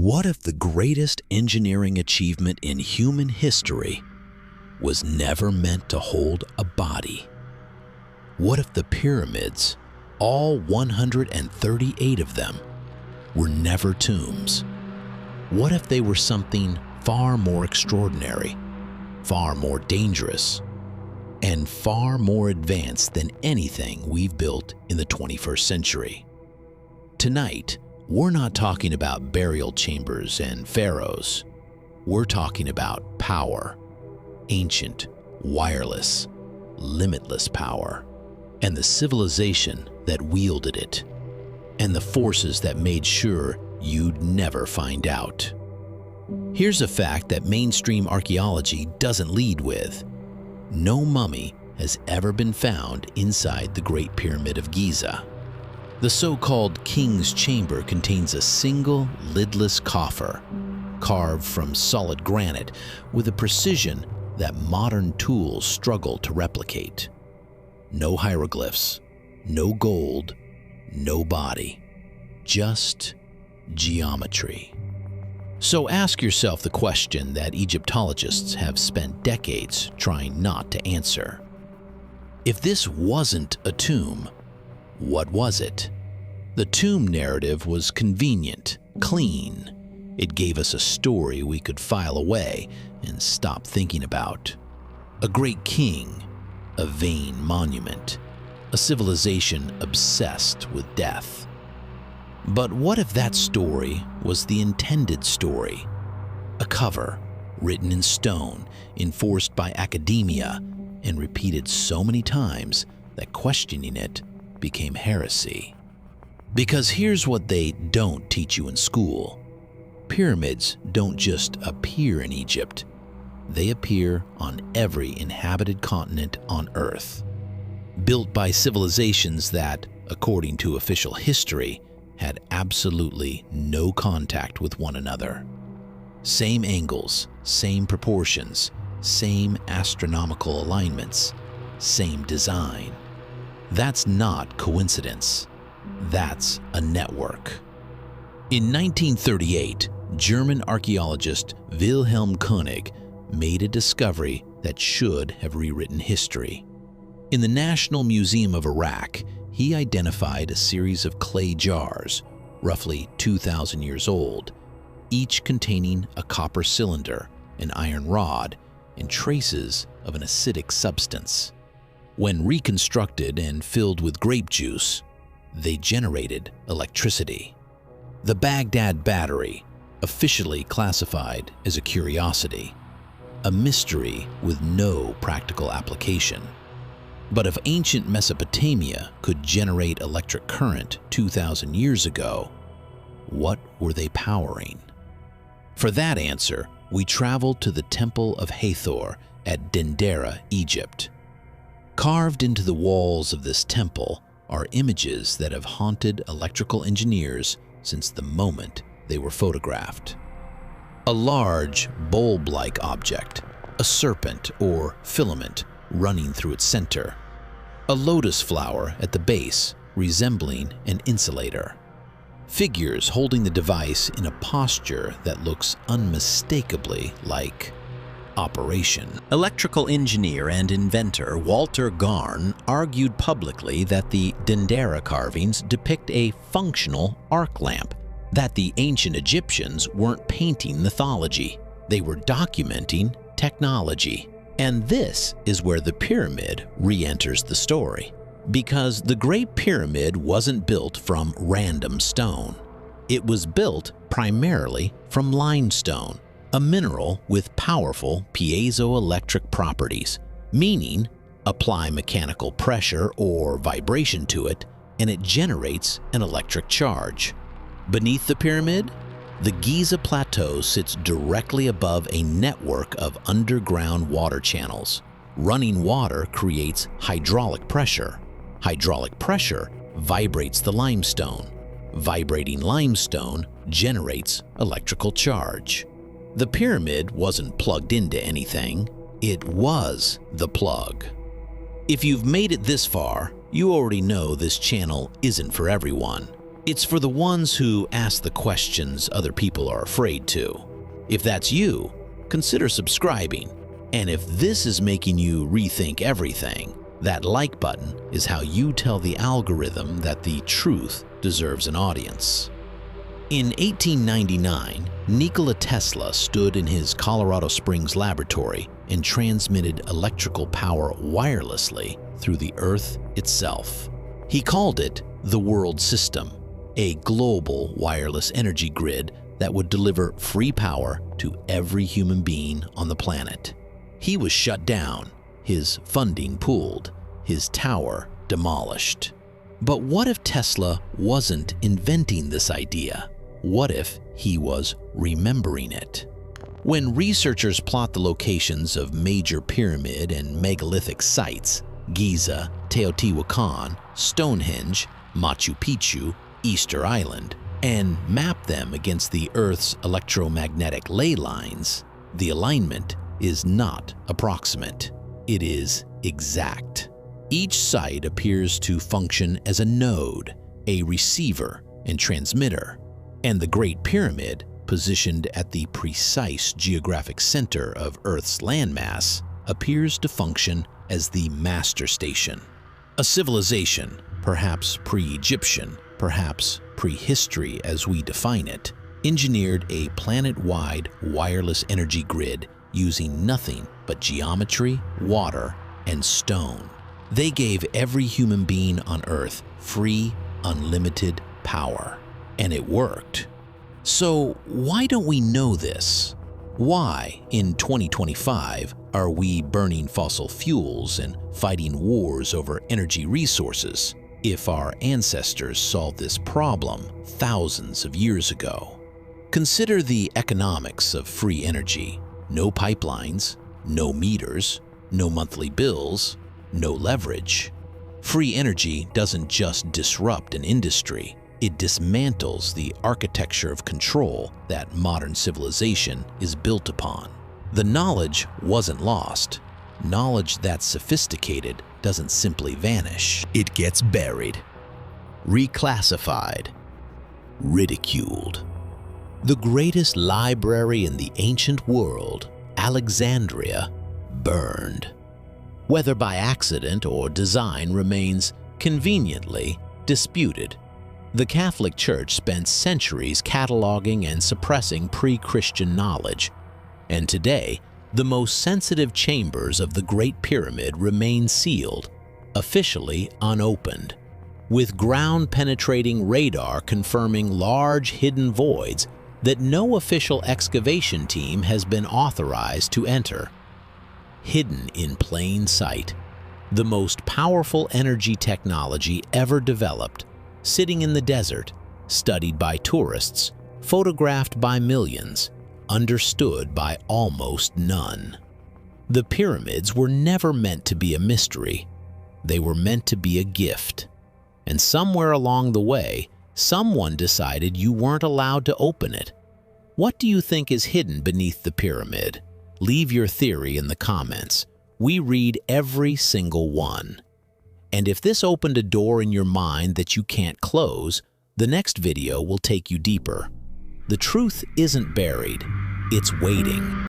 What if the greatest engineering achievement in human history was never meant to hold a body? What if the pyramids, all 138 of them, were never tombs? What if they were something far more extraordinary, far more dangerous, and far more advanced than anything we've built in the 21st century? Tonight, we're not talking about burial chambers and pharaohs. We're talking about power, ancient, wireless, limitless power, and the civilization that wielded it, and the forces that made sure you'd never find out. Here's a fact that mainstream archaeology doesn't lead with. No mummy has ever been found inside the Great Pyramid of Giza. The so-called King's Chamber contains a single lidless coffer, carved from solid granite with a precision that modern tools struggle to replicate. No hieroglyphs, no gold, no body, just geometry. So ask yourself the question that Egyptologists have spent decades trying not to answer. If this wasn't a tomb, what was it? The tomb narrative was convenient, clean. It gave us a story we could file away and stop thinking about. A great king, a vain monument, a civilization obsessed with death. But what if that story was the intended story? A cover, written in stone, enforced by academia, and repeated so many times that questioning it became heresy. Because here's what they don't teach you in school. Pyramids don't just appear in Egypt. They appear on every inhabited continent on Earth. Built by civilizations that, according to official history, had absolutely no contact with one another. Same angles, same proportions, same astronomical alignments, same design. That's not coincidence. That's a network. In 1938, German archaeologist Wilhelm Koenig made a discovery that should have rewritten history. In the National Museum of Iraq, he identified a series of clay jars, roughly 2,000 years old, each containing a copper cylinder, an iron rod, and traces of an acidic substance. When reconstructed and filled with grape juice, they generated electricity. The Baghdad Battery, officially classified as a curiosity, a mystery with no practical application. But if ancient Mesopotamia could generate electric current 2,000 years ago, what were they powering? For that answer, we traveled to the Temple of Hathor at Dendera, Egypt. Carved into the walls of this temple are images that have haunted electrical engineers since the moment they were photographed. A large, bulb-like object, a serpent or filament running through its center, a lotus flower at the base resembling an insulator, figures holding the device in a posture that looks unmistakably like operation. Electrical engineer and inventor Walter Garn argued publicly that the Dendera carvings depict a functional arc lamp, that the ancient Egyptians weren't painting mythology, they were documenting technology. And this is where the pyramid re-enters the story. Because the Great Pyramid wasn't built from random stone. It was built primarily from limestone, a mineral with powerful piezoelectric properties, meaning apply mechanical pressure or vibration to it, and it generates an electric charge. Beneath the pyramid, the Giza Plateau sits directly above a network of underground water channels. Running water creates hydraulic pressure. Hydraulic pressure vibrates the limestone. Vibrating limestone generates electrical charge. The pyramid wasn't plugged into anything. It was the plug. If you've made it this far, you already know this channel isn't for everyone. It's for the ones who ask the questions other people are afraid to. If that's you, consider subscribing. And if this is making you rethink everything, that like button is how you tell the algorithm that the truth deserves an audience. In 1899, Nikola Tesla stood in his Colorado Springs laboratory and transmitted electrical power wirelessly through the Earth itself. He called it the World System, a global wireless energy grid that would deliver free power to every human being on the planet. He was shut down, his funding pooled, his tower demolished. But what if Tesla wasn't inventing this idea? What if he was remembering it? When researchers plot the locations of major pyramid and megalithic sites, Giza, Teotihuacan, Stonehenge, Machu Picchu, Easter Island, and map them against the Earth's electromagnetic ley lines, the alignment is not approximate. It is exact. Each site appears to function as a node, a receiver and transmitter, and the Great Pyramid, positioned at the precise geographic center of Earth's landmass, appears to function as the master station. A civilization, perhaps pre-Egyptian, perhaps prehistory as we define it, engineered a planet-wide wireless energy grid using nothing but geometry, water, and stone. They gave every human being on Earth free, unlimited power. And it worked. So why don't we know this? Why, in 2025, are we burning fossil fuels and fighting wars over energy resources if our ancestors solved this problem thousands of years ago? Consider the economics of free energy. No pipelines, no meters, no monthly bills, no leverage. Free energy doesn't just disrupt an industry, it dismantles the architecture of control that modern civilization is built upon. The knowledge wasn't lost. Knowledge that's sophisticated doesn't simply vanish. It gets buried, reclassified, ridiculed. The greatest library in the ancient world, Alexandria, burned. Whether by accident or design remains conveniently disputed. The Catholic Church spent centuries cataloging and suppressing pre-Christian knowledge, and today, the most sensitive chambers of the Great Pyramid remain sealed, officially unopened, with ground-penetrating radar confirming large hidden voids that no official excavation team has been authorized to enter. Hidden in plain sight, the most powerful energy technology ever developed, sitting in the desert, studied by tourists, photographed by millions, understood by almost none. The pyramids were never meant to be a mystery. They were meant to be a gift. And somewhere along the way, someone decided you weren't allowed to open it. What do you think is hidden beneath the pyramid? Leave your theory in the comments. We read every single one. And if this opened a door in your mind that you can't close, the next video will take you deeper. The truth isn't buried, it's waiting.